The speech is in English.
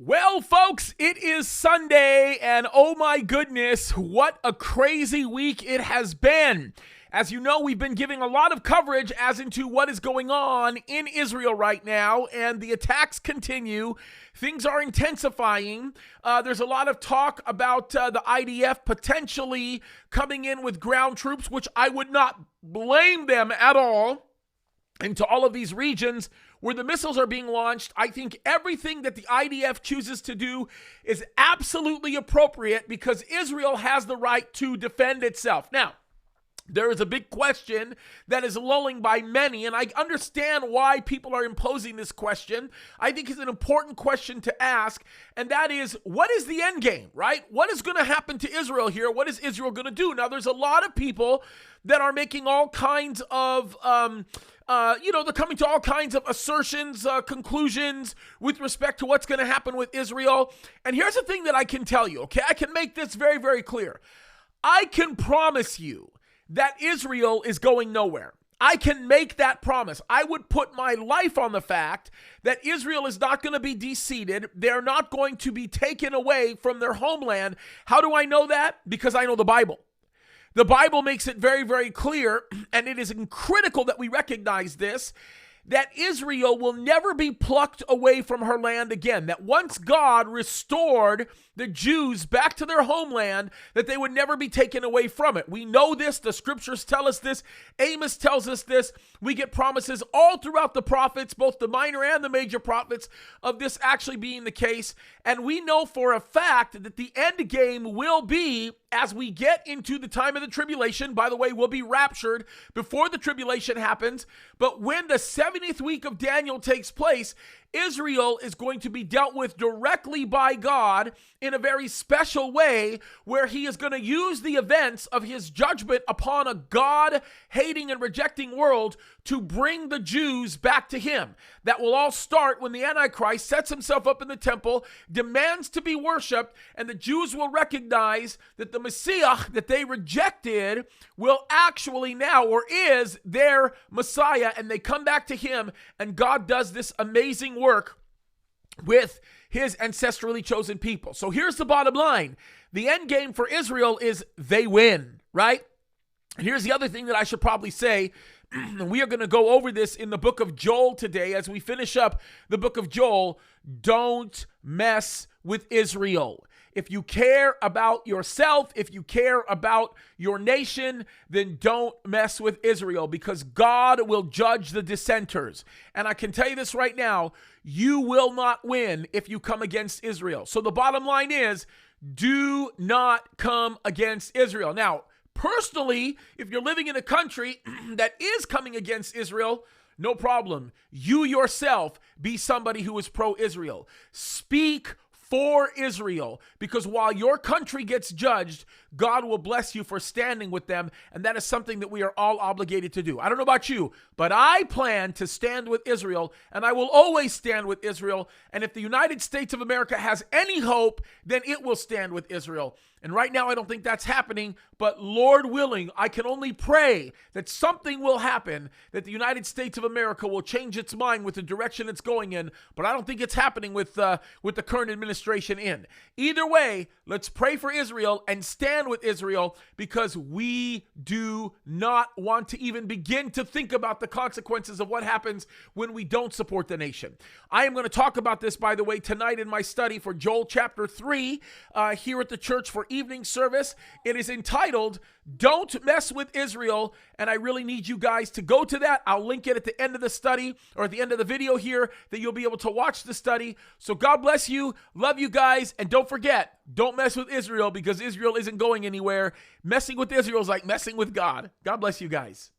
Well, folks, it is Sunday, and oh my goodness, what a crazy week it has been. As you know, we've been giving a lot of coverage as into what is going on in Israel right now, and the attacks continue. Things are intensifying. There's a lot of talk about the IDF potentially coming in with ground troops, which I would not blame them at all, into all of these regions where the missiles are being launched. I think everything that the IDF chooses to do is absolutely appropriate because Israel has the right to defend itself. Now, there is a big question that is lulling by many, and I understand why people are imposing this question. I think it's an important question to ask, and that is, what is the end game, right? What is going to happen to Israel here? What is Israel going to do? Now, there's a lot of people that are making all kinds of, they're coming to all kinds of assertions, conclusions with respect to what's going to happen with Israel. And here's the thing that I can tell you, okay? I can make this very, very clear. I can promise you that Israel is going nowhere. I can make that promise. I would put my life on the fact that Israel is not going to be defeated. They're not going to be taken away from their homeland. How do I know that? Because I know the Bible. The Bible makes it very, very clear, and it is critical that we recognize this, that Israel will never be plucked away from her land again. That once God restored the Jews back to their homeland, that they would never be taken away from it. We know this. The scriptures tell us this. Amos tells us this. We get promises all throughout the prophets, both the minor and the major prophets, of this actually being the case. And we know for a fact that the end game will be, as we get into the time of the tribulation, by the way, we'll be raptured before the tribulation happens. But when the 70th week of Daniel takes place, Israel is going to be dealt with directly by God in a very special way, where he is going to use the events of his judgment upon a God-hating and rejecting world to bring the Jews back to him. That will all start when the Antichrist sets himself up in the temple, demands to be worshiped, and the Jews will recognize that the Messiah that they rejected will actually now, or is, their Messiah, and they come back to him, and God does this amazing work with his ancestrally chosen people. So here's the bottom line. The end game for Israel is they win, right? And here's the other thing that I should probably say. We are going to go over this in the book of Joel today as we finish up the book of Joel. Don't mess with Israel. If you care about yourself, if you care about your nation, then don't mess with Israel, because God will judge the dissenters. And I can tell you this right now, you will not win if you come against Israel. So the bottom line is, do not come against Israel. Now, personally, if you're living in a country that is coming against Israel, no problem. You yourself be somebody who is pro-Israel. Speak for Israel, because while your country gets judged, God will bless you for standing with them, and that is something that we are all obligated to do. I don't know about you, but I plan to stand with Israel, and I will always stand with Israel, and if the United States of America has any hope, then it will stand with Israel. And right now, I don't think that's happening, but Lord willing, I can only pray that something will happen, that the United States of America will change its mind with the direction it's going in, but I don't think it's happening with the current administration in. Either way, let's pray for Israel and stand with Israel, because we do not want to even begin to think about the consequences of what happens when we don't support the nation. I am going to talk about this, by the way, tonight in my study for Joel chapter 3 here at the church for evening service. It is entitled, Don't Mess with Israel, and I really need you guys to go to that. I'll link it at the end of the study, or at the end of the video here, that you'll be able to watch the study. So God bless you, love you guys, and don't forget, don't mess with Israel, because Israel isn't going anywhere. Messing with Israel is like messing with God. God bless you guys.